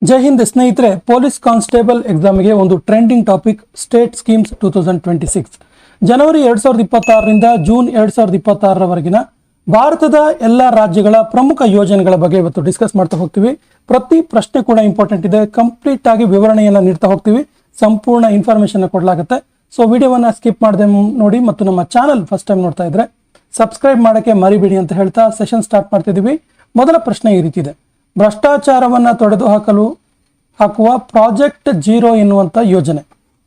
ಜೈ ಹಿಂದ್ ಸ್ನೇಹಿತರೆ, police constable ಎಕ್ಸಾಮ್ಗೆ ಒಂದು ಟ್ರೆಂಡಿಂಗ್ ಟಾಪಿಕ್ ಸ್ಟೇಟ್ ಸ್ಕೀಮ್ಸ್ 2026. ಜನವರಿ 2026ರಿಂದ ಜೂನ್ 2026ರವರೆಗಿನ ಭಾರತದ ಎಲ್ಲ ರಾಜ್ಯಗಳ ಪ್ರಮುಖ ಯೋಜನೆಗಳ ಬಗ್ಗೆ ಇವತ್ತು ಡಿಸ್ಕಸ್ ಮಾಡ್ತಾ ಹೋಗ್ತೀವಿ. ಪ್ರತಿ ಪ್ರಶ್ನೆ ಕೂಡ ಇಂಪಾರ್ಟೆಂಟ್ ಇದೆ. ಕಂಪ್ಲೀಟ್ ಆಗಿ ವಿವರಣೆಯನ್ನು ನೀಡ್ತಾ ಹೋಗ್ತೀವಿ. ಸಂಪೂರ್ಣ ಇನ್ಫಾರ್ಮೇಶನ್ ಕೊಡಲಾಗುತ್ತೆ. ಸೊ ವಿಡಿಯೋವನ್ನು ಸ್ಕಿಪ್ ಮಾಡದೆ ನೋಡಿ ಮತ್ತು ನಮ್ಮ ಚಾನಲ್ ಫಸ್ಟ್ ಟೈಮ್ ನೋಡ್ತಾ ಇದ್ರೆ ಸಬ್ಸ್ಕ್ರೈಬ್ ಮಾಡೋಕ್ಕೆ ಮರಿಬೇಡಿ ಅಂತ ಹೇಳ್ತಾ ಸೆಷನ್ ಸ್ಟಾರ್ಟ್ ಮಾಡ್ತಿದ್ದೀವಿ. ಮೊದಲ ಪ್ರಶ್ನೆ ಈ ರೀತಿ ಇದೆ: ಭ್ರಷ್ಟಾಚಾರವನ್ನು ತೊಡೆದು ಹಾಕುವ ಪ್ರಾಜೆಕ್ಟ್ 0 ಎನ್ನುವಂಥ ಯೋಜನೆ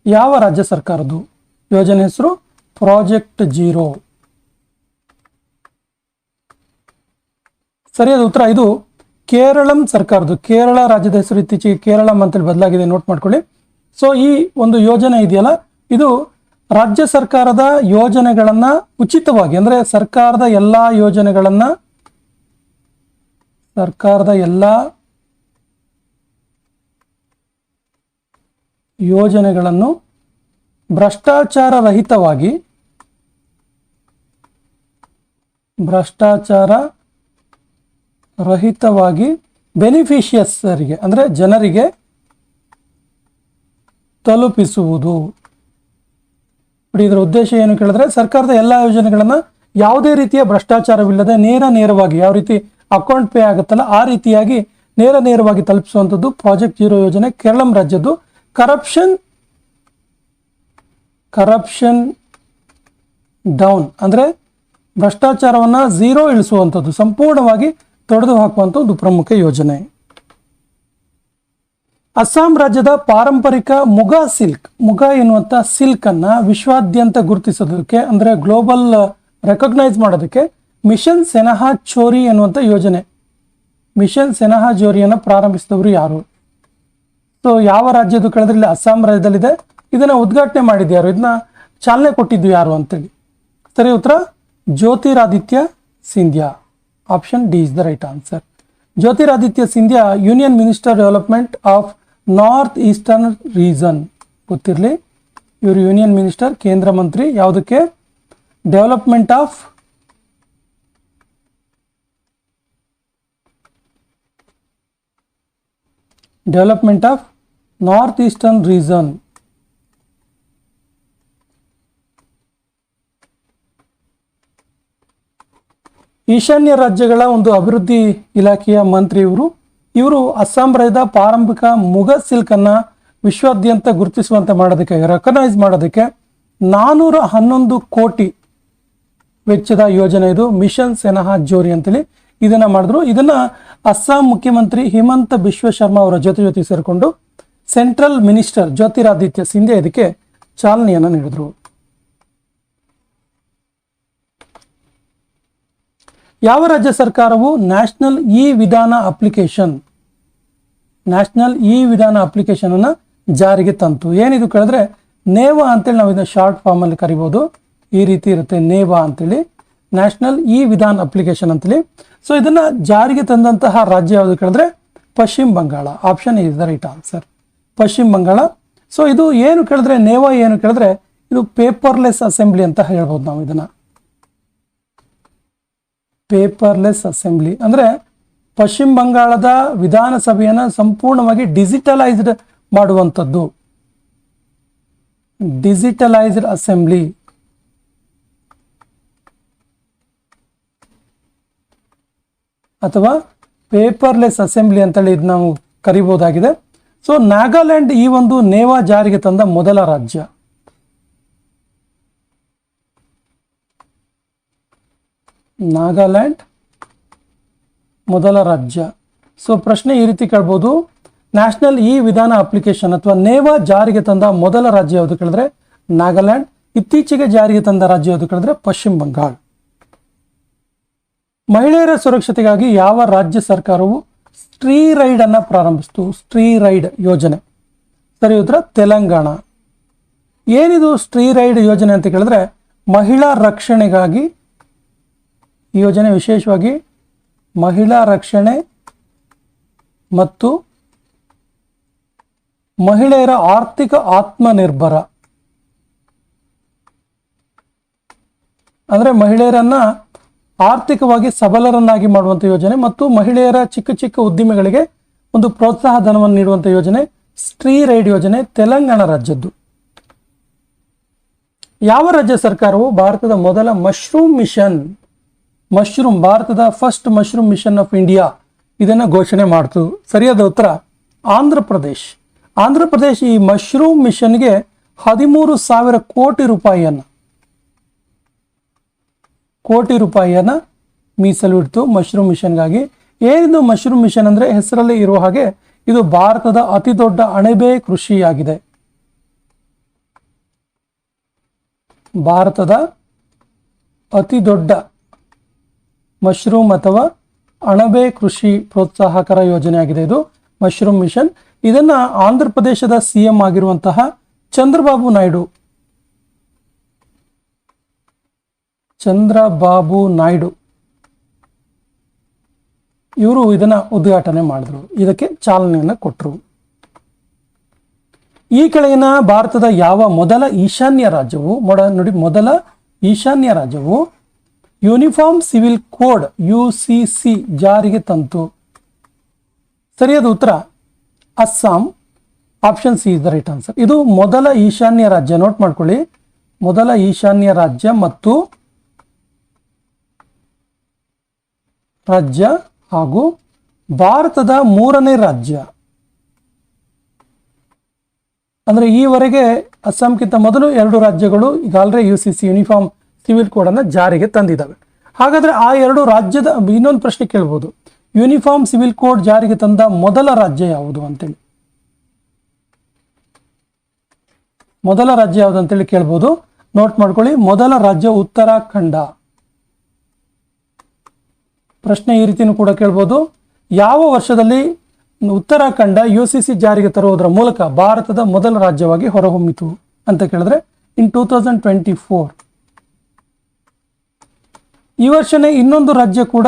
ಯಾವ ರಾಜ್ಯ ಸರ್ಕಾರದ್ದು? ಯೋಜನೆ ಹೆಸರು ಪ್ರಾಜೆಕ್ಟ್ 0. ಸರಿಯಾದ ಉತ್ತರ ಇದು ಕೇರಳಂ ಸರ್ಕಾರದ್ದು. ಕೇರಳ ರಾಜ್ಯದ ಹೆಸರು ಇತ್ತೀಚೆಗೆ ಕೇರಳಂ ಅಂತೇಳಿ ಬದಲಾಗಿದೆ, ನೋಟ್ ಮಾಡ್ಕೊಳ್ಳಿ. ಸೊ ಈ ಒಂದು ಯೋಜನೆ ಇದೆಯಲ್ಲ, ಇದು ರಾಜ್ಯ ಸರ್ಕಾರದ ಯೋಜನೆಗಳನ್ನ ಉಚಿತವಾಗಿ, ಅಂದ್ರೆ ಸರ್ಕಾರದ ಎಲ್ಲಾ ಯೋಜನೆಗಳನ್ನು ಭ್ರಷ್ಟಾಚಾರ ರಹಿತವಾಗಿ ಬೆನಿಫಿಷಿಯರ್ಸ್ಗೆ ಅಂದ್ರೆ ಜನರಿಗೆ ತಲುಪಿಸುವುದು. ಇದರ ಉದ್ದೇಶ ಏನು ಕೇಳಿದ್ರೆ, ಸರ್ಕಾರದ ಎಲ್ಲ ಯೋಜನೆಗಳನ್ನ ಯಾವುದೇ ರೀತಿಯ ಭ್ರಷ್ಟಾಚಾರವಿಲ್ಲದೆ ನೇರವಾಗಿ, ಯಾವ ರೀತಿ ಅಕೌಂಟ್ ಪೇ ಆಗುತ್ತಲ್ಲ ಆ ರೀತಿಯಾಗಿ ನೇರವಾಗಿ ತಲುಪಿಸುವಂಥದ್ದು ಪ್ರಾಜೆಕ್ಟ್ 0 ಯೋಜನೆ. ಕೇರಳಂ ರಾಜ್ಯದ್ದು ಕರಪ್ಷನ್ ಡೌನ್ ಅಂದ್ರೆ ಭ್ರಷ್ಟಾಚಾರವನ್ನ 0 ಇಳಿಸುವಂಥದ್ದು, ಸಂಪೂರ್ಣವಾಗಿ ತೊಡೆದು ಹಾಕುವಂಥ ಒಂದು ಪ್ರಮುಖ ಯೋಜನೆ. ಅಸ್ಸಾಂ ರಾಜ್ಯದ ಪಾರಂಪರಿಕ ಮುಗಾ ಎನ್ನುವಂಥ ಸಿಲ್ಕ್ ಅನ್ನ ವಿಶ್ವಾದ್ಯಂತ ಗುರುತಿಸೋದಕ್ಕೆ, ಅಂದ್ರೆ ಗ್ಲೋಬಲ್ ರೆಕಗ್ನೈಸ್ ಮಾಡೋದಕ್ಕೆ ಮಿಷನ್ ಸೆನಹಾ ಚೋರಿ ಎನ್ನುವಂಥ ಯೋಜನೆ, ಮಿಷನ್ ಸೆನಹಾ ಚೋರಿಯನ್ನು ಪ್ರಾರಂಭಿಸಿದವರು ಯಾರು? ಸೊ ಯಾವ ರಾಜ್ಯದ್ದು ಕೇಳಿದ್ರೆ ಇಲ್ಲಿ ಅಸ್ಸಾಂ ರಾಜ್ಯದಲ್ಲಿದೆ. ಇದನ್ನ ಉದ್ಘಾಟನೆ ಮಾಡಿದ್ದು ಯಾರು? ಇದನ್ನ ಚಾಲನೆ ಕೊಟ್ಟಿದ್ದು ಯಾರು ಅಂತೇಳಿ. ಸರಿ ಉತ್ತರ Jyotiraditya Scindia. Option D is the right answer. Jyotiraditya Scindia union minister development of north eastern region. ಗೊತ್ತಿರಲಿ, ಇವರು ಯೂನಿಯನ್ ಮಿನಿಸ್ಟರ್, ಕೇಂದ್ರ ಮಂತ್ರಿ. ಯಾವುದಕ್ಕೆ? Development of north eastern region. ಈಶಾನ್ಯ ರಾಜ್ಯಗಳ ಒಂದು ಅಭಿವೃದ್ಧಿ ಇಲಾಖೆಯ ಮಂತ್ರಿ ಇವರು ಅಸ್ಸಾಂ ರಾಜ್ಯದ ಪಾರಂಪರಿಕ ಮುಗ ಸಿಲ್ಕ್ ಅನ್ನ ವಿಶ್ವಾದ್ಯಂತ ಗುರುತಿಸುವಂತೆ ಮಾಡೋದಕ್ಕೆ, ರೆಕಗ್ನೈಸ್ ಮಾಡೋದಕ್ಕೆ 411 ಕೋಟಿ ವೆಚ್ಚದ ಯೋಜನೆ ಇದು, ಮಿಷನ್ ಸೆನಹಾ ಚೋರಿ ಅಂತೇಳಿ ಇದನ್ನ ಮಾಡಿದ್ರು. ಇದನ್ನ ಅಸ್ಸಾಂ ಮುಖ್ಯಮಂತ್ರಿ ಹಿಮಂತ ಬಿಶ್ವ ಶರ್ಮಾ ಅವರ ಜೊತೆ ಸೇರಿಕೊಂಡು ಸೆಂಟ್ರಲ್ ಮಿನಿಸ್ಟರ್ ಜ್ಯೋತಿರಾದಿತ್ಯ ಸಿಂಧ್ಯಾ ಇದಕ್ಕೆ ಚಾಲನೆಯನ್ನು ನೀಡಿದ್ರು. ಯಾವ ರಾಜ್ಯ ಸರ್ಕಾರವು ನ್ಯಾಷನಲ್ ಇ ವಿಧಾನ ಅಪ್ಲಿಕೇಶನ್ ಅನ್ನ ಜಾರಿಗೆ ತಂತು? ಏನಿದು ಕೇಳಿದ್ರೆ ನೇವಾ ಅಂತೇಳಿ ನಾವು ಇದನ್ನ ಶಾರ್ಟ್ ಫಾರ್ಮ್ ಅಲ್ಲಿ ಕರಿಬಹುದು. ಈ ರೀತಿ ಇರುತ್ತೆ ನೇವಾ ಅಂತೇಳಿ, ನ್ಯಾಷನಲ್ ಇ ವಿಧಾನ ಅಪ್ಲಿಕೇಶನ್ ಅಂತೇಳಿ. ಸೊ ಇದನ್ನ ಜಾರಿಗೆ ತಂದಂತಹ ರಾಜ್ಯ ಯಾವುದು ಕೇಳಿದ್ರೆ Paschim Bangala. Option is the right answer, Paschim Bangala. So ಇದು ಏನು ಕೇಳಿದ್ರೆ, ನೇವಾ ಏನು ಕೇಳಿದ್ರೆ ಇದು ಪೇಪರ್ಲೆಸ್ ಅಸೆಂಬ್ಲಿ ಅಂತ ಹೇಳ್ಬೋದು ನಾವು. ಇದನ್ನ ಪೇಪರ್ಲೆಸ್ ಅಸೆಂಬ್ಲಿ ಅಂದ್ರೆ ಪಶ್ಚಿಮ ಬಂಗಾಳದ ವಿಧಾನಸಭೆಯನ್ನು ಸಂಪೂರ್ಣವಾಗಿ ಡಿಜಿಟಲೈಸ್ಡ್ ಮಾಡುವಂಥದ್ದು, ಡಿಜಿಟಲೈಸ್ಡ್ ಅಸೆಂಬ್ಲಿ. ಅಥವಾ ಪೇಪರ್ಲೆಸ್ ಅಸೆಂಬ್ಲಿ ಅಂತೇಳಿ ಇದು ನಾವು ಕರಿಬಹುದಾಗಿದೆ. ಸೊ ನಾಗಾಲ್ಯಾಂಡ್ ಈ ಒಂದು ನೇವಾ ಜಾರಿಗೆ ತಂದ ಮೊದಲ ರಾಜ್ಯ. ನಾಗಾಲ್ಯಾಂಡ್ ಮೊದಲ ರಾಜ್ಯ. ಸೊ ಪ್ರಶ್ನೆ ಈ ರೀತಿ ಕೇಳ್ಬೋದು, ನ್ಯಾಷನಲ್ ಇ ವಿಧಾನ ಅಪ್ಲಿಕೇಶನ್ ಅಥವಾ ನೇವಾ ಜಾರಿಗೆ ತಂದ ಮೊದಲ ರಾಜ್ಯ ಯಾವುದು ಕೇಳಿದ್ರೆ ನಾಗಾಲ್ಯಾಂಡ್. ಇತ್ತೀಚೆಗೆ ಜಾರಿಗೆ ತಂದ ರಾಜ್ಯ ಯಾವುದು ಕೇಳಿದ್ರೆ ಪಶ್ಚಿಮ ಬಂಗಾಳ. ಮಹಿಳೆಯರ ಸುರಕ್ಷತೆಗಾಗಿ ಯಾವ ರಾಜ್ಯ ಸರ್ಕಾರವು ಸ್ಟ್ರೀ ರೈಡ್ ಅನ್ನ ಪ್ರಾರಂಭಿಸಿತು? ಸ್ಟ್ರೀ ರೈಡ್ ಯೋಜನೆ. ಸರಿ ಉತ್ತರ ತೆಲಂಗಾಣ. ಏನಿದು ಸ್ಟ್ರೀ ರೈಡ್ ಯೋಜನೆ ಅಂತ ಕೇಳಿದ್ರೆ ಮಹಿಳಾ ರಕ್ಷಣೆಗಾಗಿ ಈ ಯೋಜನೆ, ವಿಶೇಷವಾಗಿ ಮಹಿಳಾ ರಕ್ಷಣೆ ಮತ್ತು ಮಹಿಳೆಯರ ಆರ್ಥಿಕ ಆತ್ಮನಿರ್ಭರ, ಅಂದ್ರೆ ಮಹಿಳೆಯರನ್ನ ಆರ್ಥಿಕವಾಗಿ ಸಬಲರನ್ನಾಗಿ ಮಾಡುವಂಥ ಯೋಜನೆ ಮತ್ತು ಮಹಿಳೆಯರ ಚಿಕ್ಕ ಚಿಕ್ಕ ಉದ್ದಿಮೆಗಳಿಗೆ ಒಂದು ಪ್ರೋತ್ಸಾಹ ಧನವನ್ನು ನೀಡುವಂಥ ಯೋಜನೆ ಸ್ಟ್ರೀ ರೈಡ್ ಯೋಜನೆ, ತೆಲಂಗಾಣ ರಾಜ್ಯದ್ದು. ಯಾವ ರಾಜ್ಯ ಸರ್ಕಾರವು ಭಾರತದ ಮೊದಲ ಮಶ್ರೂಮ್ ಭಾರತದ first mushroom mission of India ಇದನ್ನು ಘೋಷಣೆ ಮಾಡ್ತು? ಸರಿಯಾದ ಉತ್ತರ ಆಂಧ್ರ ಪ್ರದೇಶ್ ಈ ಮಶ್ರೂಮ್ ಮಿಷನ್ಗೆ 13,000 ಕೋಟಿ ರೂಪಾಯಿಯನ್ನ ಮೀಸಲು ಇಡ್ತು ಮಶ್ರೂಮ್ ಮಿಷನ್ಗಾಗಿ. ಏನಿದು ಮಶ್ರೂಮ್ ಮಿಷನ್ ಅಂದರೆ ಹೆಸರಲ್ಲಿ ಇರುವ ಹಾಗೆ ಇದು ಭಾರತದ ಅತಿ ದೊಡ್ಡ ಅಣಬೆ ಕೃಷಿಯಾಗಿದೆ. ಭಾರತದ ಅತಿ ದೊಡ್ಡ ಮಶ್ರೂಮ್ ಅಥವಾ ಅಣಬೆ ಕೃಷಿ ಪ್ರೋತ್ಸಾಹಕರ ಯೋಜನೆಯಾಗಿದೆ ಇದು ಮಶ್ರೂಮ್ ಮಿಷನ್. ಇದನ್ನ ಆಂಧ್ರ ಪ್ರದೇಶದ ಸಿಎಂ ಆಗಿರುವಂತಹ ಚಂದ್ರಬಾಬು ನಾಯ್ಡು ಇವರು ಇದನ್ನ ಉದ್ಘಾಟನೆ ಮಾಡಿದ್ರು, ಇದಕ್ಕೆ ಚಾಲನೆಯನ್ನು ಕೊಟ್ಟರು. ಈ ಕೆಳಗಿನ ಭಾರತದ ಯಾವ ಮೊದಲ ಈಶಾನ್ಯ ರಾಜ್ಯವು ಯೂನಿಫಾರ್ಮ್ ಸಿವಿಲ್ ಕೋಡ್ UCC ಜಾರಿಗೆ ತಂತು? ಸರಿಯಾದ ಉತ್ತರ Assam. Option C is the right answer. ಇದು ಮೊದಲ ಈಶಾನ್ಯ ರಾಜ್ಯ, ನೋಟ್ ಮಾಡ್ಕೊಳ್ಳಿ, ಮೊದಲ ಈಶಾನ್ಯ ರಾಜ್ಯ ಹಾಗೂ ಭಾರತದ 3ನೇ ರಾಜ್ಯ. ಅಂದರೆ ಈವರೆಗೆ ಅಸ್ಸಾಂಗಿಂತ ಮೊದಲು 2 ರಾಜ್ಯಗಳು ಈಗಾಗಲೇ UCC ಯೂನಿಫಾರ್ಮ್ ಸಿವಿಲ್ ಕೋಡ್ ಅನ್ನು ಜಾರಿಗೆ ತಂದಿದ್ದಾವೆ. ಹಾಗಾದ್ರೆ ಆ 2 ರಾಜ್ಯದ ಇನ್ನೊಂದು ಪ್ರಶ್ನೆ ಕೇಳ್ಬೋದು, ಯೂನಿಫಾರ್ಮ್ ಸಿವಿಲ್ ಕೋಡ್ ಜಾರಿಗೆ ತಂದ ಮೊದಲ ರಾಜ್ಯ ಯಾವುದು ಅಂತೇಳಿ. ಮೊದಲ ರಾಜ್ಯ ಯಾವುದು ಅಂತೇಳಿ ಕೇಳ್ಬೋದು, ನೋಟ್ ಮಾಡ್ಕೊಳ್ಳಿ. ಮೊದಲ ರಾಜ್ಯ ಉತ್ತರಾಖಂಡ. ಪ್ರಶ್ನೆ ಈ ರೀತಿನೂ ಕೂಡ ಕೇಳ್ಬೋದು, ಯಾವ ವರ್ಷದಲ್ಲಿ ಉತ್ತರಾಖಂಡ UCC ಜಾರಿಗೆ ತರುವುದರ ಮೂಲಕ ಭಾರತದ ಮೊದಲ ರಾಜ್ಯವಾಗಿ ಹೊರಹೊಮ್ಮಿತು ಅಂತ ಕೇಳಿದ್ರೆ ಇನ್ 2024. ಈ ವರ್ಷನೇ ಇನ್ನೊಂದು ರಾಜ್ಯ ಕೂಡ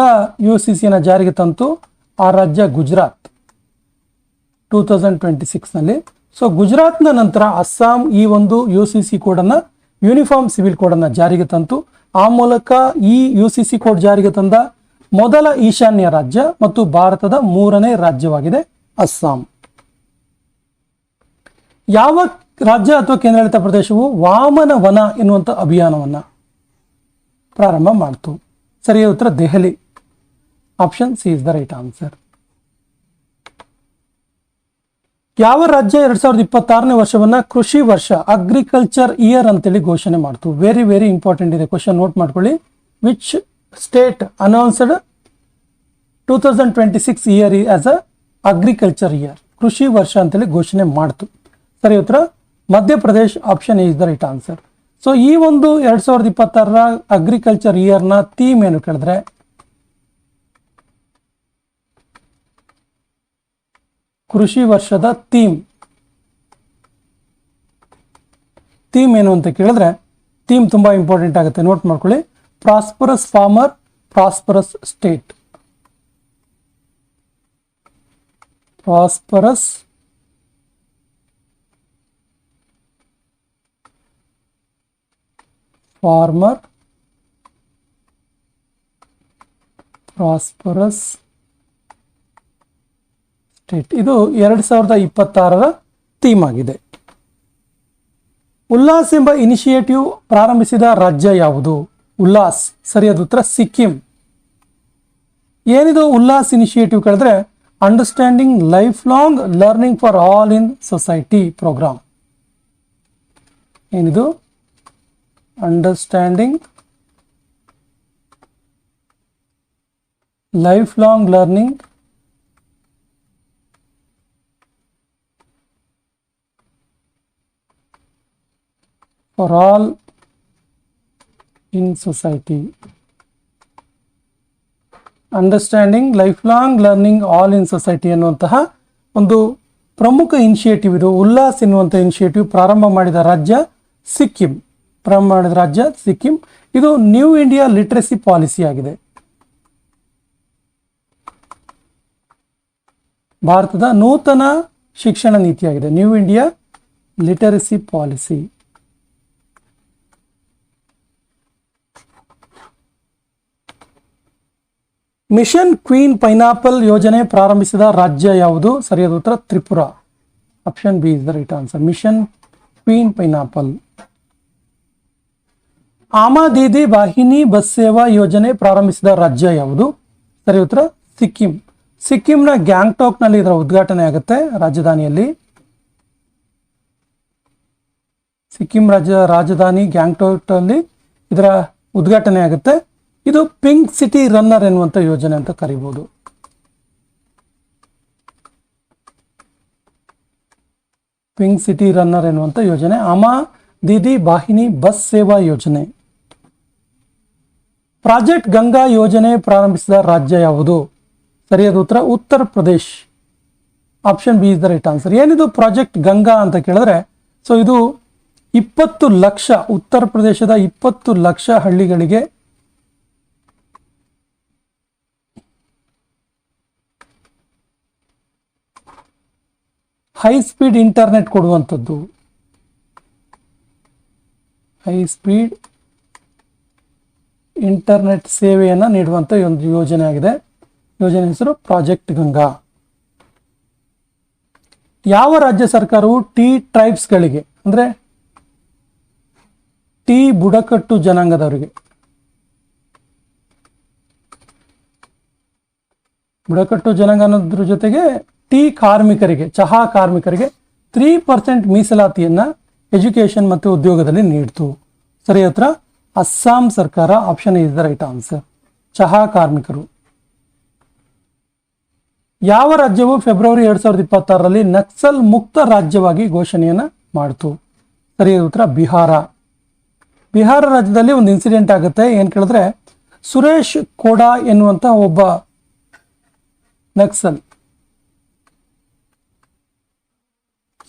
UCCನ ಜಾರಿಗೆ ತಂತು, ಆ ರಾಜ್ಯ ಗುಜರಾತ್ 2026ನಲ್ಲಿ. ಸೊ ಗುಜರಾತ್ನ ನಂತರ ಅಸ್ಸಾಂ ಈ ಒಂದು UCC ಕೋಡನ್ನು ಯೂನಿಫಾರ್ಮ್ ಸಿವಿಲ್ ಕೋಡನ್ನು ಜಾರಿಗೆ ತಂತು. ಆ ಮೂಲಕ ಈ UCC ಕೋಡ್ ಜಾರಿಗೆ ತಂದ ಮೊದಲ ಈಶಾನ್ಯ ರಾಜ್ಯ ಮತ್ತು ಭಾರತದ 3ನೇ ರಾಜ್ಯವಾಗಿದೆ ಅಸ್ಸಾಂ. ಯಾವ ರಾಜ್ಯ ಅಥವಾ ಕೇಂದ್ರಾಡಳಿತ ಪ್ರದೇಶವು ವಾಮನ ವನ ಎನ್ನುವಂಥ ಅಭಿಯಾನವನ್ನು ಪ್ರಾರಂಭ ಮಾಡ್ತು? ಸರಿಯಾದ ಉತ್ತರ Delhi. Option C is the right answer. ಯಾವ ರಾಜ್ಯ 2026ನೇ ವರ್ಷವನ್ನ ಕೃಷಿ ವರ್ಷ ಅಗ್ರಿಕಲ್ಚರ್ ಇಯರ್ ಅಂತೇಳಿ ಘೋಷಣೆ ಮಾಡ್ತು? ವೆರಿ ವೆರಿ ಇಂಪಾರ್ಟೆಂಟ್ ಇದೆ ಕ್ವಶನ್, ನೋಟ್ ಮಾಡ್ಕೊಳ್ಳಿ. Which state announced 2026 year as a agriculture year, ಕೃಷಿ ವರ್ಷ ಅಂತೇಳಿ ಘೋಷಣೆ ಮಾಡ್ತು? ಸರಿ ಉತ್ತರ Madhya Pradesh. Option A is the right answer. So ಈ ಒಂದು 2026ರ ಅಗ್ರಿಕಲ್ಚರ್ ಇಯರ್ನ ಥೀಮ್ ಏನು ಕೇಳಿದ್ರೆ ಕೃಷಿ ವರ್ಷದ ಥೀಮ್ ಏನು ಅಂತ ಕೇಳಿದ್ರೆ ಥೀಮ್ ತುಂಬಾ ಇಂಪಾರ್ಟೆಂಟ್ ಆಗುತ್ತೆ, ನೋಟ್ ಮಾಡ್ಕೊಳ್ಳಿ. Prosperous farmer, prosperous state. Prosperous farmer, prosperous state. ಇದು 2026ರ ಥೀಮ್ ಆಗಿದೆ. ಉಲ್ಲಾಸ್ ಎಂಬ ಇನಿಷಿಯೇಟಿವ್ ಪ್ರಾರಂಭಿಸಿದ ರಾಜ್ಯ ಯಾವುದು? ಉಲ್ಲಾಸ್. ಸರಿಯಾದ ಉತ್ತರ ಸಿಕ್ಕಿಂ. ಏನಿದು ಉಲ್ಲಾಸ್ ಇನಿಷಿಯೇಟಿವ್ ಕೇಳಿದ್ರೆ understanding lifelong learning for all in society programme. ಏನಿದು understanding lifelong learning for all in society. Understanding lifelong learning all in society ಅನ್ನುವಂತಹ ಒಂದು ಪ್ರಮುಖ ಇನಿಷಿಯೇಟಿವ್ ಇದು. ಉಲ್ಲಾಸ್ ಎನ್ನುವಂಥ ಇನಿಷಿಯೇಟಿವ್ ಪ್ರಾರಂಭ ಮಾಡಿದ ರಾಜ್ಯ ಸಿಕ್ಕಿಂ. ಇದು ನ್ಯೂ ಇಂಡಿಯಾ ಲಿಟ್ರಸಿ ಪಾಲಿಸಿ ಆಗಿದೆ. ಭಾರತದ ನೂತನ ಶಿಕ್ಷಣ ನೀತಿಯಾಗಿದೆ new India literacy policy. Mission queen pineapple ಯೋಜನೆ ಪ್ರಾರಂಭಿಸಿದ ರಾಜ್ಯ ಯಾವುದು? ಸರಿಯಾದ ಉತ್ತರ Tripura. Option B is the right answer. Mission queen pineapple. Ama Didi Vahini bus ಸೇವಾ ಯೋಜನೆ ಪ್ರಾರಂಭಿಸಿದ ರಾಜ್ಯ ಯಾವುದು? ಸರಿ ಉತ್ತರ ಸಿಕ್ಕಿಂ. ಸಿಕ್ಕಿಂನ ಗ್ಯಾಂಗ್ಟಾಕ್ನಲ್ಲಿ ಇದರ ಉದ್ಘಾಟನೆ ಆಗುತ್ತೆ, ರಾಜಧಾನಿಯಲ್ಲಿ. ಸಿಕ್ಕಿಂ ರಾಜಧಾನಿ ಗ್ಯಾಂಗ್ಟಾಕ್ ಅಲ್ಲಿ ಇದರ ಉದ್ಘಾಟನೆ ಆಗುತ್ತೆ. ಇದು ಪಿಂಕ್ ಸಿಟಿ ರನ್ನರ್ ಎನ್ನುವಂತ ಯೋಜನೆ ಅಂತ ಕರೀಬಹುದು. ಪಿಂಕ್ ಸಿಟಿ ರನ್ನರ್ ಎನ್ನುವಂತ ಯೋಜನೆ ಆಮಾ ದೀದಿ ವಾಹಿನಿ ಬಸ್ ಸೇವಾ ಯೋಜನೆ. ಪ್ರಾಜೆಕ್ಟ್ ಗಂಗಾ ಯೋಜನೆ ಪ್ರಾರಂಭಿಸಿದ ರಾಜ್ಯ ಯಾವುದು? ಸರಿಯಾದ ಉತ್ತರ Uttar Pradesh. Option B is the right answer. ಏನಿದು ಪ್ರಾಜೆಕ್ಟ್ ಗಂಗಾ ಅಂತ ಕೇಳಿದ್ರೆ, ಸೊ ಇದು 20 ಲಕ್ಷ ಉತ್ತರ ಪ್ರದೇಶದ 20 ಲಕ್ಷ ಹಳ್ಳಿಗಳಿಗೆ ಹೈ ಸ್ಪೀಡ್ ಇಂಟರ್ನೆಟ್ ಕೊಡುವಂಥದ್ದು. ಹೈ ಸ್ಪೀಡ್ ಇಂಟರ್ನೆಟ್ ಸೇವೆಯನ್ನು ನೀಡುವಂಥ ಒಂದು ಯೋಜನೆ ಆಗಿದೆ. ಯೋಜನೆ ಹೆಸರು ಪ್ರಾಜೆಕ್ಟ್ ಗಂಗಾ. ಯಾವ ರಾಜ್ಯ ಸರ್ಕಾರವು ಟೀ ಟ್ರೈಬ್ಸ್ಗಳಿಗೆ, ಅಂದರೆ ಟೀ ಬುಡಕಟ್ಟು ಜನಾಂಗದವರಿಗೆ, ಬುಡಕಟ್ಟು ಜನಾಂಗ ಅನ್ನೋದ್ರ ಜೊತೆಗೆ ಟೀ ಕಾರ್ಮಿಕರಿಗೆ, ಚಹಾ ಕಾರ್ಮಿಕರಿಗೆ 3% ಮೀಸಲಾತಿಯನ್ನ ಎಜುಕೇಶನ್ ಮತ್ತು ಉದ್ಯೋಗದಲ್ಲಿ ನೀಡಿತು? ಸರಿ ಉತ್ತರ ಅಸ್ಸಾಂ ಸರ್ಕಾರ. Option is the right answer. ಚಹಾ ಕಾರ್ಮಿಕರು. ಯಾವ ರಾಜ್ಯವು ಫೆಬ್ರವರಿ 2026ರಲ್ಲಿ ನಕ್ಸಲ್ ಮುಕ್ತ ರಾಜ್ಯವಾಗಿ ಘೋಷಣೆಯನ್ನ ಮಾಡಿತು? ಸರಿಯಾದ ಉತ್ತರ ಬಿಹಾರ. ಬಿಹಾರ ರಾಜ್ಯದಲ್ಲಿ ಒಂದು ಇನ್ಸಿಡೆಂಟ್ ಆಗುತ್ತೆ. ಏನ್ ಕೇಳಿದ್ರೆ, ಸುರೇಶ್ ಕೋಡಾ ಎನ್ನುವಂತ ಒಬ್ಬ ನಕ್ಸಲ್,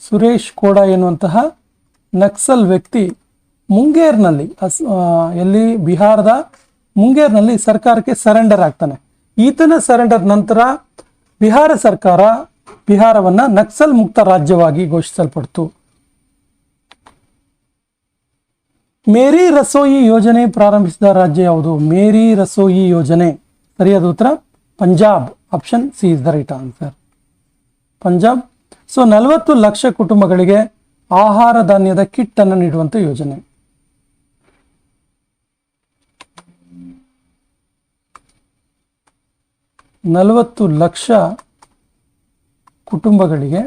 ಸುರೇಶ್ ಕೋಡಾ ಎನ್ನುವಂತಹ ನಕ್ಸಲ್ ವ್ಯಕ್ತಿ ಮುಂಗೇರ್ನಲ್ಲಿ, ಎಲ್ಲಿ ಬಿಹಾರದ ಮುಂಗೇರ್ನಲ್ಲಿ ಸರ್ಕಾರಕ್ಕೆ ಸರೆಂಡರ್ ಆಗ್ತಾನೆ. ಈತನ ಸರೆಂಡರ್ ನಂತರ ಬಿಹಾರ ಸರ್ಕಾರ ಬಿಹಾರವನ್ನ ನಕ್ಸಲ್ ಮುಕ್ತ ರಾಜ್ಯವಾಗಿ ಘೋಷಿಸಲ್ಪಡ್ತು. ಮೇರಿ ರಸೋಯಿ ಯೋಜನೆ ಪ್ರಾರಂಭಿಸಿದ ರಾಜ್ಯ ಯಾವುದು? ಮೇರಿ ರಸೋಯಿ ಯೋಜನೆ. ಸರಿಯಾದ ಉತ್ತರ Punjab. Option C is the right answer. Punjab. So 40 lakh ಕುಟುಂಬಗಳಿಗೆ ಆಹಾರ ಧಾನ್ಯದ ಕಿಟ್ ಅನ್ನು ನೀಡುವಂತ ಯೋಜನೆ. ನಲವತ್ತು ಲಕ್ಷ ಕುಟುಂಬಗಳಿಗೆ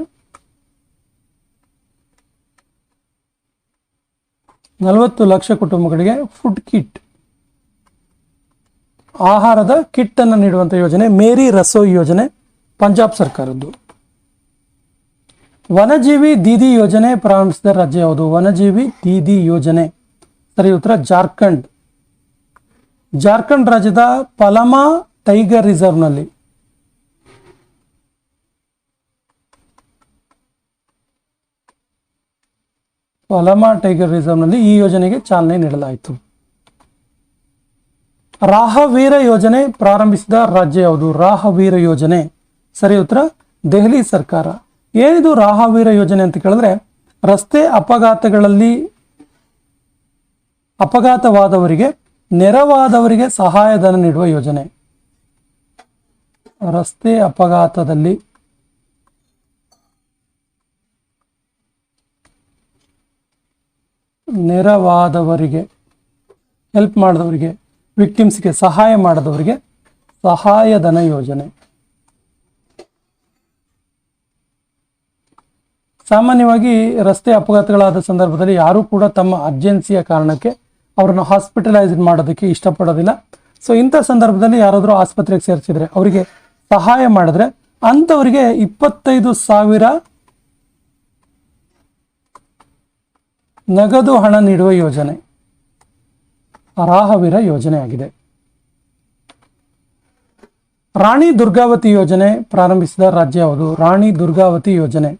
40 ಲಕ್ಷ ಕುಟುಂಬಗಳಿಗೆ ಫುಡ್ ಕಿಟ್, ಆಹಾರದ ಕಿಟ್ ಅನ್ನು ನೀಡುವಂತ ಯೋಜನೆ ಮೇರಿ ರಸೋಯಿ ಯೋಜನೆ, ಪಂಜಾಬ್ ಸರ್ಕಾರದ್ದು. ವನಜೀವಿ ದೀದಿ ಯೋಜನೆ ಪ್ರಾರಂಭಿಸಿದ ರಾಜ್ಯ ಯಾವುದು? ವನಜೀವಿ ದೀದಿ ಯೋಜನೆ. ಸರಿ ಉತ್ತರ ಜಾರ್ಖಂಡ್. ಜಾರ್ಖಂಡ್ ರಾಜ್ಯದ ಪಲಮಾ ಟೈಗರ್ ರಿಸರ್ವ್ನಲ್ಲಿ ಈ ಯೋಜನೆಗೆ ಚಾಲನೆ ನೀಡಲಾಯಿತು. ರಾಹವೀರ ಯೋಜನೆ ಪ್ರಾರಂಭಿಸಿದ ರಾಜ್ಯ ಯಾವುದು? ರಾಹವೀರ ಯೋಜನೆ. ಸರಿ ಉತ್ತರ ದೆಹಲಿ ಸರ್ಕಾರ. ಏನಿದು ರಾಹವೀರ ಯೋಜನೆ ಅಂತ ಕೇಳಿದ್ರೆ, ರಸ್ತೆ ಅಪಘಾತಗಳಲ್ಲಿ ಅಪಘಾತವಾದವರಿಗೆ, ನೆರವಾದವರಿಗೆ ಸಹಾಯಧನ ನೀಡುವ ಯೋಜನೆ. ರಸ್ತೆ ಅಪಘಾತದಲ್ಲಿ ನೆರವಾದವರಿಗೆ, ಹೆಲ್ಪ್ ಮಾಡಿದವರಿಗೆ, ವಿಕ್ಟಿಮ್ಸ್ಗೆ ಸಹಾಯ ಮಾಡಿದವರಿಗೆ ಸಹಾಯಧನ ಯೋಜನೆ. ಸಾಮಾನ್ಯವಾಗಿ ರಸ್ತೆ ಅಪಘಾತಗಳಾದ ಸಂದರ್ಭದಲ್ಲಿ ಯಾರೂ ಕೂಡ ತಮ್ಮ ಅರ್ಜೆನ್ಸಿಯ ಕಾರಣಕ್ಕೆ ಅವರನ್ನು ಹಾಸ್ಪಿಟಲೈಸ್ ಮಾಡೋದಕ್ಕೆ ಇಷ್ಟಪಡೋದಿಲ್ಲ. ಸೊ ಇಂಥ ಸಂದರ್ಭದಲ್ಲಿ ಯಾರಾದರೂ ಆಸ್ಪತ್ರೆಗೆ ಸೇರಿಸಿದ್ರೆ, ಅವರಿಗೆ ಸಹಾಯ ಮಾಡಿದ್ರೆ ಅಂಥವರಿಗೆ 25,000 ನಗದು ಹಣ ನೀಡುವ ಯೋಜನೆ ರಾಹವೀರ ಯೋಜನೆ ಆಗಿದೆ. ರಾಣಿ ದುರ್ಗಾವತಿ ಯೋಜನೆ ಪ್ರಾರಂಭಿಸಿದ ರಾಜ್ಯ ಯಾವುದು? ರಾಣಿ ದುರ್ಗಾವತಿ ಯೋಜನೆ.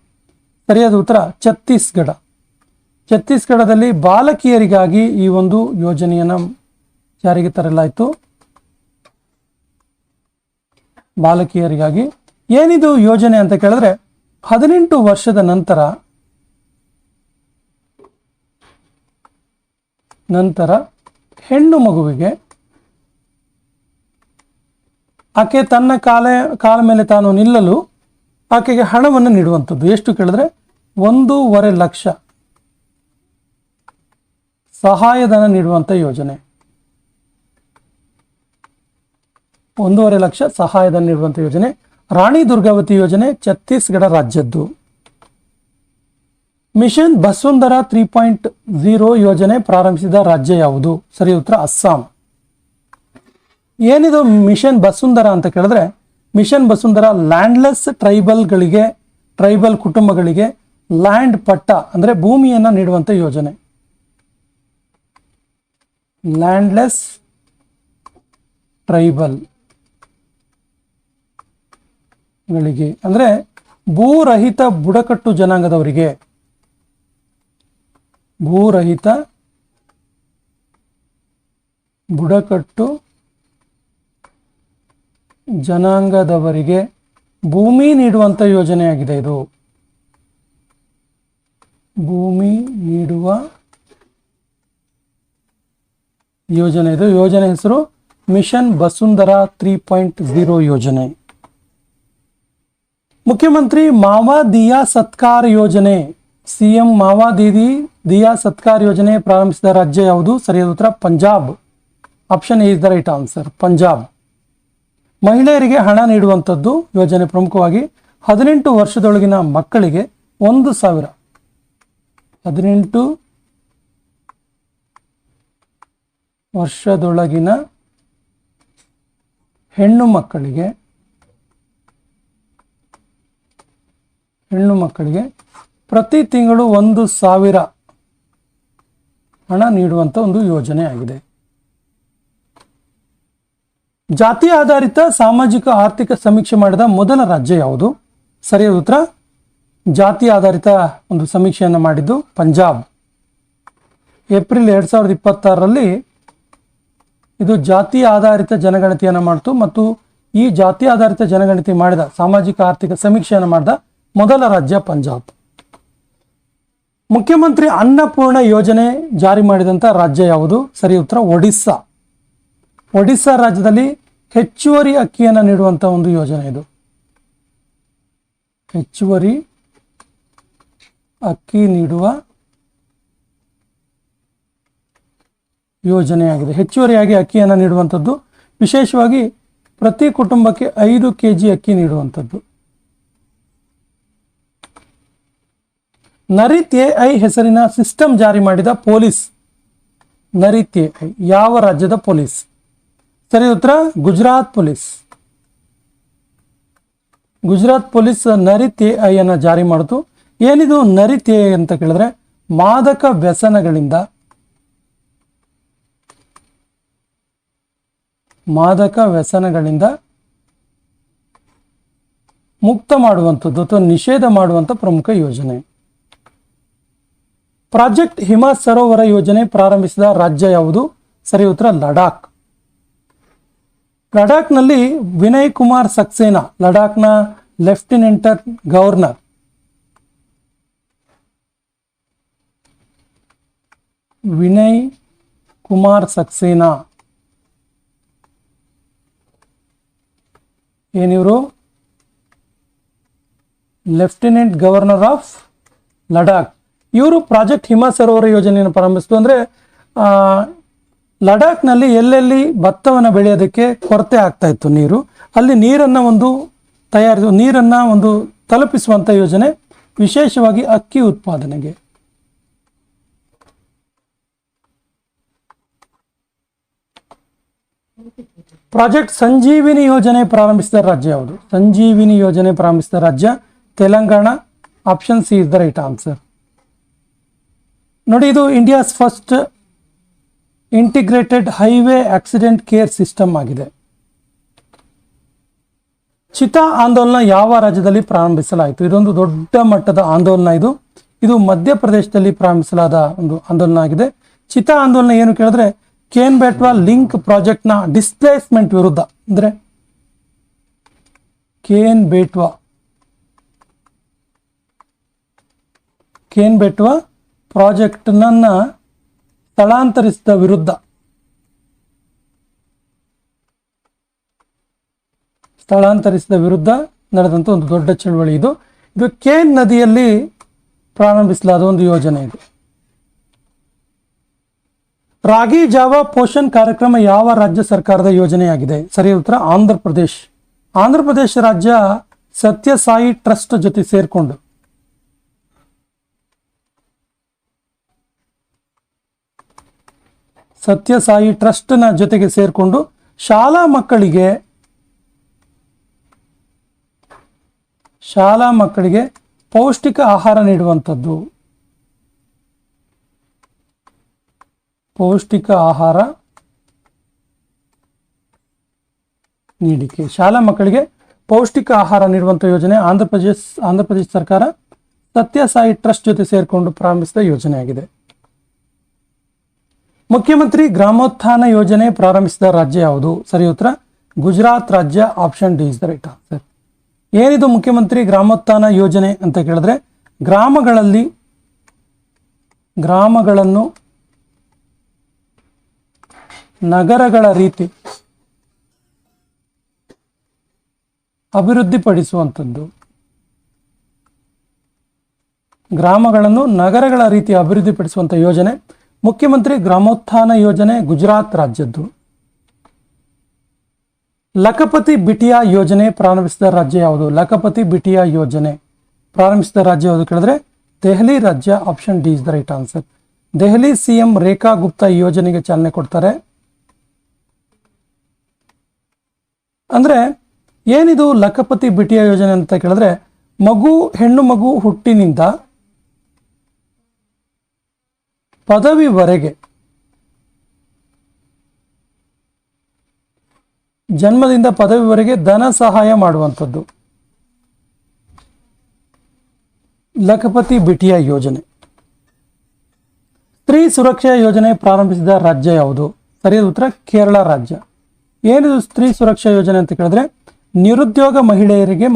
ಸರಿಯಾದ ಉತ್ತರ ಛತ್ತೀಸ್ಗಢ. ಛತ್ತೀಸ್ಗಢದಲ್ಲಿ ಬಾಲಕಿಯರಿಗಾಗಿ ಈ ಒಂದು ಯೋಜನೆಯನ್ನು ಜಾರಿಗೆ ತರಲಾಯಿತು. ಬಾಲಕಿಯರಿಗಾಗಿ. ಏನಿದು ಯೋಜನೆ ಅಂತ ಕೇಳಿದ್ರೆ, 18 ವರ್ಷದ ನಂತರ ಹೆಣ್ಣು ಮಗುವಿಗೆ ಆಕೆ ತನ್ನ ಕಾಲ ಮೇಲೆ ತಾನು ನಿಲ್ಲಲು ಆಕೆಗೆ ಹಣವನ್ನು ನೀಡುವಂಥದ್ದು. ಎಷ್ಟು ಕೇಳಿದ್ರೆ 1.5 ಲಕ್ಷ ಸಹಾಯಧನ ನೀಡುವಂಥ ಯೋಜನೆ. 1.5 ಲಕ್ಷ ಸಹಾಯಧನ ನೀಡುವಂಥ ಯೋಜನೆ. ರಾಣಿ ದುರ್ಗಾವತಿ ಯೋಜನೆ ಛತ್ತೀಸ್ಗಢ ರಾಜ್ಯದ್ದು. ಮಿಷನ್ ಬಸುಂಧರಾ 3.0 ಯೋಜನೆ ಪ್ರಾರಂಭಿಸಿದ ರಾಜ್ಯ ಯಾವುದು? ಸರಿ ಉತ್ತರ ಅಸ್ಸಾಂ. ಏನಿದು ಮಿಷನ್ ಬಸುಂಧರಾ ಅಂತ ಕೇಳಿದ್ರೆ, ಮಿಷನ್ ಬಸುಂಧರಾ ಲ್ಯಾಂಡ್ಲೆಸ್ ಟ್ರೈಬಲ್ ಕುಟುಂಬಗಳಿಗೆ ಲ್ಯಾಂಡ್ ಪಟ್ಟ ಅಂದರೆ ಭೂಮಿಯನ್ನು ನೀಡುವಂಥ ಯೋಜನೆ. ಲ್ಯಾಂಡ್ಲೆಸ್ ಟ್ರೈಬಲ್ ಗಳಿಗೆ ಅಂದರೆ ಭೂರಹಿತ ಬುಡಕಟ್ಟು ಜನಾಂಗದವರಿಗೆ, ಭೂರಹಿತ ಬುಡಕಟ್ಟು ಜನಾಂಗದವರಿಗೆ ಭೂಮಿ ನೀಡುವಂಥ ಯೋಜನೆಯಾಗಿದೆ ಇದು. ಭೂಮಿ ನೀಡುವ ಯೋಜನೆ ಇದು. ಯೋಜನೆ ಹೆಸರು ಮಿಷನ್ ಬಸುಂಧರಾ 3.0 ಯೋಜನೆ. ಮುಖ್ಯಮಂತ್ರಿ ಮಾವಾ ದಿಯಾ ಸತ್ಕಾರ ಯೋಜನೆ, ಸಿಎಂ ಮಾವಾ ದಿಯಾ ಸತ್ಕಾರ ಯೋಜನೆ ಪ್ರಾರಂಭಿಸಿದ ರಾಜ್ಯ ಯಾವುದು? ಸರಿಯಾದ ಉತ್ತರ Punjab. Option A is the right answer, Punjab. ಮಹಿಳೆಯರಿಗೆ ಹಣ ನೀಡುವಂಥದ್ದು ಯೋಜನೆ. ಪ್ರಮುಖವಾಗಿ 18 ವರ್ಷದೊಳಗಿನ ಮಕ್ಕಳಿಗೆ 1,000, 18 ವರ್ಷದೊಳಗಿನ ಹೆಣ್ಣು ಮಕ್ಕಳಿಗೆ ಪ್ರತಿ ತಿಂಗಳು 1,000 ಹಣ ನೀಡುವಂಥ ಒಂದು ಯೋಜನೆ ಆಗಿದೆ. ಜಾತಿ ಆಧಾರಿತ ಸಾಮಾಜಿಕ ಆರ್ಥಿಕ ಸಮೀಕ್ಷೆ ಮಾಡಿದ ಮೊದಲ ರಾಜ್ಯ ಯಾವುದು? ಸರಿಯಾದ ಉತ್ತರ ಜಾತಿ ಆಧಾರಿತ ಒಂದು ಸಮೀಕ್ಷೆಯನ್ನು ಮಾಡಿದ್ದು ಪಂಜಾಬ್. ಏಪ್ರಿಲ್ 2026ರಲ್ಲಿ ಇದು ಜಾತಿ ಆಧಾರಿತ ಜನಗಣತಿಯನ್ನು ಮಾಡಿತು ಮತ್ತು ಈ ಜಾತಿ ಆಧಾರಿತ ಜನಗಣತಿ ಮಾಡಿದ ಸಾಮಾಜಿಕ ಆರ್ಥಿಕ ಸಮೀಕ್ಷೆಯನ್ನು ಮಾಡಿದ ಮೊದಲ ರಾಜ್ಯ ಪಂಜಾಬ್. ಮುಖ್ಯಮಂತ್ರಿ ಅನ್ನಪೂರ್ಣ ಯೋಜನೆ ಜಾರಿ ಮಾಡಿದಂಥ ರಾಜ್ಯ ಯಾವುದು? ಸರಿ ಉತ್ತರ ಒಡಿಸ್ಸಾ. ಒಡಿಸ್ಸಾ ರಾಜ್ಯದಲ್ಲಿ ಹೆಚ್ಚುವರಿ ಅಕ್ಕಿಯನ್ನು ನೀಡುವಂಥ ಒಂದು ಯೋಜನೆ ಇದು. ಹೆಚ್ಚುವರಿ ಅಕ್ಕಿ ನೀಡುವ ಯೋಜನೆಯಾಗಿದೆ. ಹೆಚ್ಚುವರಿಯಾಗಿ ಅಕ್ಕಿಯನ್ನು ನೀಡುವಂಥದ್ದು, ವಿಶೇಷವಾಗಿ ಪ್ರತಿ ಕುಟುಂಬಕ್ಕೆ 5 kg ಅಕ್ಕಿ ನೀಡುವಂಥದ್ದು. ನರಿತ್ ಎಐ ಹೆಸರಿನ ಸಿಸ್ಟಮ್ ಜಾರಿ ಮಾಡಿದ ಪೊಲೀಸ್, ನರಿತ್ ಎಐ ಯಾವ ರಾಜ್ಯದ ಪೊಲೀಸ್? ಸರಿ ಉತ್ತರ ಗುಜರಾತ್ ಪೊಲೀಸ್. ಗುಜರಾತ್ ಪೊಲೀಸ್ ನರಿತ್ ಎಐ ಅನ್ನು ಜಾರಿ ಮಾಡಿತು. ಏನಿದು ನರಿತ್ ಎಐ ಅಂತ ಕೇಳಿದ್ರೆ, ಮಾದಕ ವ್ಯಸನಗಳಿಂದ ಮುಕ್ತ ಮಾಡುವಂಥದ್ದು ಅಥವಾ ನಿಷೇಧ ಮಾಡುವಂಥ ಪ್ರಮುಖ ಯೋಜನೆ. ಪ್ರಾಜೆಕ್ಟ್ ಹಿಮ ಸರೋವರ ಯೋಜನೆ ಪ್ರಾರಂಭಿಸಿದ ರಾಜ್ಯ ಯಾವುದು? ಸರಿ ಉತ್ತರ ಲಡಾಖ್. ಲಡಾಖ್ನಲ್ಲಿ ವಿನಯ್ ಕುಮಾರ್ ಸಕ್ಸೇನಾ, ಲಡಾಖ್ನ ಲೆಫ್ಟಿನೆಂಟ್ ಗವರ್ನರ್, ವಿನಯ್ ಕುಮಾರ್ ಸಕ್ಸೇನಾ ಏನಿವರು ಲೆಫ್ಟಿನೆಂಟ್ ಗವರ್ನರ್ ಆಫ್ ಲಡಾಖ್. ಇವರು ಪ್ರಾಜೆಕ್ಟ್ ಹಿಮ ಸರೋವರ ಯೋಜನೆಯನ್ನು ಪ್ರಾರಂಭಿಸಿತು. ಅಂದರೆ ಲಡಾಖ್ನಲ್ಲಿ ಎಲ್ಲೆಲ್ಲಿ ಭತ್ತವನ್ನು ಬೆಳೆಯೋದಕ್ಕೆ ಕೊರತೆ ಆಗ್ತಾ ಇತ್ತು ನೀರು, ಅಲ್ಲಿ ನೀರನ್ನು ಒಂದು ತಲುಪಿಸುವಂಥ ಯೋಜನೆ, ವಿಶೇಷವಾಗಿ ಅಕ್ಕಿ ಉತ್ಪಾದನೆಗೆ. ಪ್ರಾಜೆಕ್ಟ್ ಸಂಜೀವಿನಿ ಯೋಜನೆ ಪ್ರಾರಂಭಿಸಿದ ರಾಜ್ಯ ಯಾವುದು? ಸಂಜೀವಿನಿ ಯೋಜನೆ ಪ್ರಾರಂಭಿಸಿದ ರಾಜ್ಯ Telangana. Option C is the right answer. ನೋಡಿ, ಇದು India's first integrated highway accident care system ಆಗಿದೆ. ಚಿತಾ ಆಂದೋಲನ ಯಾವ ರಾಜ್ಯದಲ್ಲಿ ಪ್ರಾರಂಭಿಸಲಾಯಿತು? ಇದೊಂದು ದೊಡ್ಡ ಮಟ್ಟದ ಆಂದೋಲನ. ಇದು ಮಧ್ಯಪ್ರದೇಶದಲ್ಲಿ ಪ್ರಾರಂಭಿಸಲಾದ ಒಂದು ಆಂದೋಲನ ಆಗಿದೆ. ಚಿತಾ ಆಂದೋಲನ ಏನು ಕೇಳಿದ್ರೆ, ಕೇನ್ ಬೇಟ್ವಾ ಲಿಂಕ್ ಪ್ರಾಜೆಕ್ಟ್ನ ಡಿಸ್ಪ್ಲೇಸ್ಮೆಂಟ್ ವಿರುದ್ಧ, ಅಂದರೆ ಕೇನ್ ಬೇಟ್ವಾ ಪ್ರಾಜೆಕ್ಟ್ನನ್ನ ಸ್ಥಳಾಂತರಿಸಿದ ವಿರುದ್ಧ ಸ್ಥಳಾಂತರಿಸಿದ ವಿರುದ್ಧ ನಡೆದಂಥ ಒಂದು ದೊಡ್ಡ ಚಳವಳಿ ಇದು. ಇದು ಕೇನ್ ನದಿಯಲ್ಲಿ ಪ್ರಾರಂಭಿಸಲಾದ ಒಂದು ಯೋಜನೆ ಇದು. ರಾಗಿ ಜಾವ ಪೋಷಣ್ ಕಾರ್ಯಕ್ರಮ ಯಾವ ರಾಜ್ಯ ಸರ್ಕಾರದ ಯೋಜನೆಯಾಗಿದೆ? ಸರಿಯಾದ ಉತ್ತರ ಆಂಧ್ರ ಪ್ರದೇಶ್. ಆಂಧ್ರ ಪ್ರದೇಶ ರಾಜ್ಯ ಸತ್ಯಸಾಯಿ ಟ್ರಸ್ಟ್ ಜೊತೆ ಸೇರಿಕೊಂಡು ಸತ್ಯಸಾಯಿ ಟ್ರಸ್ಟ್ನ ಜೊತೆಗೆ ಸೇರಿಕೊಂಡು ಶಾಲಾ ಮಕ್ಕಳಿಗೆ ಪೌಷ್ಟಿಕ ಆಹಾರ ನೀಡುವಂಥದ್ದು. ಪೌಷ್ಟಿಕ ಆಹಾರ ನೀಡಿಕೆ, ಶಾಲಾ ಮಕ್ಕಳಿಗೆ ಪೌಷ್ಟಿಕ ಆಹಾರ ನೀಡುವಂಥ ಯೋಜನೆ ಆಂಧ್ರ ಪ್ರದೇಶ ಸರ್ಕಾರ ಸತ್ಯಸಾಯಿ ಟ್ರಸ್ಟ್ ಜೊತೆ ಸೇರಿಕೊಂಡು ಪ್ರಾರಂಭಿಸಿದ ಯೋಜನೆಯಾಗಿದೆ. ಮುಖ್ಯಮಂತ್ರಿ ಗ್ರಾಮೋತ್ಥಾನ ಯೋಜನೆ ಪ್ರಾರಂಭಿಸಿದ ರಾಜ್ಯ ಯಾವುದು? ಸರಿ ಉತ್ತರ ಗುಜರಾತ್ ರಾಜ್ಯ. Option D is the right answer. ಏನಿದು ಮುಖ್ಯಮಂತ್ರಿ ಗ್ರಾಮೋತ್ಥಾನ ಯೋಜನೆ ಅಂತ ಕೇಳಿದ್ರೆ, ಗ್ರಾಮಗಳನ್ನು ನಗರಗಳ ರೀತಿ ಅಭಿವೃದ್ಧಿಪಡಿಸುವಂಥದ್ದು. ಗ್ರಾಮಗಳನ್ನು ನಗರಗಳ ರೀತಿ ಅಭಿವೃದ್ಧಿಪಡಿಸುವಂಥ ಯೋಜನೆ ಮುಖ್ಯಮಂತ್ರಿ ಗ್ರಾಮೋತ್ಥಾನ ಯೋಜನೆ, ಗುಜರಾತ್ ರಾಜ್ಯದ್ದು. ಲಖಪತಿ ಬಿಟಿಯಾ ಯೋಜನೆ ಪ್ರಾರಂಭಿಸಿದ ರಾಜ್ಯ ಯಾವುದು? ಲಖಪತಿ ಬಿಟಿಯಾ ಯೋಜನೆ ಪ್ರಾರಂಭಿಸಿದ ರಾಜ್ಯ ಯಾವುದು ಕೇಳಿದ್ರೆ ದೆಹಲಿ ರಾಜ್ಯ. Option D is the right answer. Delhi CM Rekha Gupta ಈ ಯೋಜನೆಗೆ ಚಾಲನೆ ಕೊಡ್ತಾರೆ. ಅಂದ್ರೆ ಏನಿದು ಲಖಪತಿ ಬಿಟಿಯಾ ಯೋಜನೆ ಅಂತ ಕೇಳಿದ್ರೆ, ಹೆಣ್ಣು ಮಗು ಹುಟ್ಟಿನಿಂದ ಪದವಿವರೆಗೆ, ಜನ್ಮದಿಂದ ಪದವಿವರೆಗೆ ಧನ ಸಹಾಯ ಮಾಡುವಂಥದ್ದು ಲಖಪತಿ ಬಿಟಿಯಾ ಯೋಜನೆ. ಸ್ತ್ರೀ ಸುರಕ್ಷಾ ಯೋಜನೆ ಪ್ರಾರಂಭಿಸಿದ ರಾಜ್ಯ ಯಾವುದು? ಸರಿಯಾದ ಉತ್ತರ ಕೇರಳ ರಾಜ್ಯ. ಏನಿದು ಸ್ತ್ರೀ ಸುರಕ್ಷಾ ಯೋಜನೆ ಅಂತ ಕೇಳಿದ್ರೆ, ನಿರುದ್ಯೋಗ ಮಹಿಳೆಯರಿಗೆ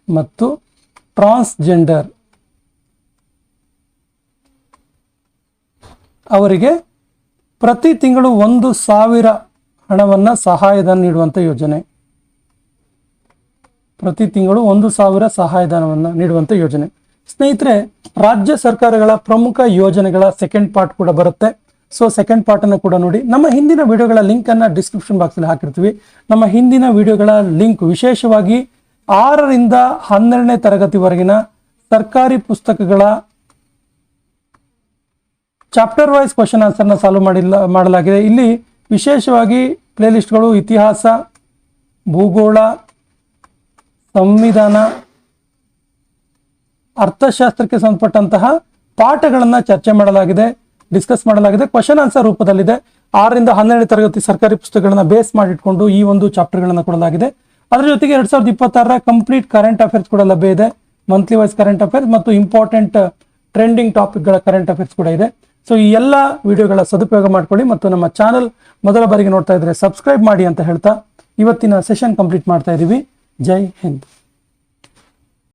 ಮತ್ತು ಟ್ರಾನ್ಸ್ಜೆಂಡರ್ ಅವರಿಗೆ ಪ್ರತಿ ತಿಂಗಳು 1,000 ಹಣವನ್ನು ಸಹಾಯಧನ ನೀಡುವಂಥ ಯೋಜನೆ. ಪ್ರತಿ ತಿಂಗಳು 1,000 ಸಹಾಯಧನವನ್ನು ನೀಡುವಂಥ ಯೋಜನೆ. ಸ್ನೇಹಿತರೆ, ರಾಜ್ಯ ಸರ್ಕಾರಗಳ ಪ್ರಮುಖ ಯೋಜನೆಗಳ ಸೆಕೆಂಡ್ ಪಾರ್ಟ್ ಕೂಡ ಬರುತ್ತೆ. ಸೊ ಸೆಕೆಂಡ್ ಪಾರ್ಟ್ ಅನ್ನು ಕೂಡ ನೋಡಿ. ನಮ್ಮ ಹಿಂದಿನ ವಿಡಿಯೋಗಳ ಲಿಂಕ್ ಅನ್ನ ಡಿಸ್ಕ್ರಿಪ್ಷನ್ ಬಾಕ್ಸ್ ಅಲ್ಲಿ ಹಾಕಿರ್ತೀವಿ. ನಮ್ಮ ಹಿಂದಿನ ವಿಡಿಯೋಗಳ ಲಿಂಕ್ ವಿಶೇಷವಾಗಿ 6ರಿಂದ 12ನೇ ತರಗತಿವರೆಗಿನ ಸರ್ಕಾರಿ ಪುಸ್ತಕಗಳ ಚಾಪ್ಟರ್ ವೈಸ್ ಕ್ವಶನ್ ಆನ್ಸರ್ನ ಸಾಲ್ವ್ ಮಾಡಲಾಗಿದೆ. ಇಲ್ಲಿ ವಿಶೇಷವಾಗಿ ಪ್ಲೇಲಿಸ್ಟ್ಗಳು ಇತಿಹಾಸ, ಭೂಗೋಳ, ಸಂವಿಧಾನ, ಅರ್ಥಶಾಸ್ತ್ರಕ್ಕೆ ಸಂಬಂಧಪಟ್ಟಂತಹ ಪಾಠಗಳನ್ನು ಚರ್ಚೆ ಮಾಡಲಾಗಿದೆ, ಡಿಸ್ಕಸ್ ಮಾಡಲಾಗಿದೆ. ಕ್ವಶನ್ ಆನ್ಸರ್ ರೂಪದಲ್ಲಿದೆ. 6ರಿಂದ 12ನೇ ತರಗತಿ ಸರ್ಕಾರಿ ಪುಸ್ತಕಗಳನ್ನ ಬೇಸ್ ಮಾಡಿಟ್ಕೊಂಡು ಈ ಒಂದು ಚಾಪ್ಟರ್ಗಳನ್ನು ಕೊಡಲಾಗಿದೆ. ಅದರ ಜೊತೆಗೆ 2026ರ ಕಂಪ್ಲೀಟ್ ಕರೆಂಟ್ ಅಫೇರ್ಸ್ ಕೂಡ ಲಭ್ಯ ಇದೆ. ಮಂತ್ಲಿ ವೈಸ್ ಕರೆಂಟ್ ಅಫೇರ್ಸ್ ಮತ್ತು ಇಂಪಾರ್ಟೆಂಟ್ ಟ್ರೆಂಡಿಂಗ್ ಟಾಪಿಕ್ಗಳ ಕರೆಂಟ್ ಅಫೇರ್ಸ್ ಕೂಡ ಇದೆ. ಸೊ ಈ ಎಲ್ಲ ವಿಡಿಯೋಗಳ ಸದುಪಯೋಗ ಮಾಡ್ಕೊಳ್ಳಿ ಮತ್ತು ನಮ್ಮ ಚಾನಲ್ ಮೊದಲ ಬಾರಿಗೆ ನೋಡ್ತಾ ಇದ್ರೆ ಸಬ್ಸ್ಕ್ರೈಬ್ ಮಾಡಿ ಅಂತ ಹೇಳ್ತಾ ಇವತ್ತಿನ ಸೆಷನ್ ಕಂಪ್ಲೀಟ್ ಮಾಡ್ತಾ ಇದ್ದೀವಿ. ಜೈ ಹಿಂದ್.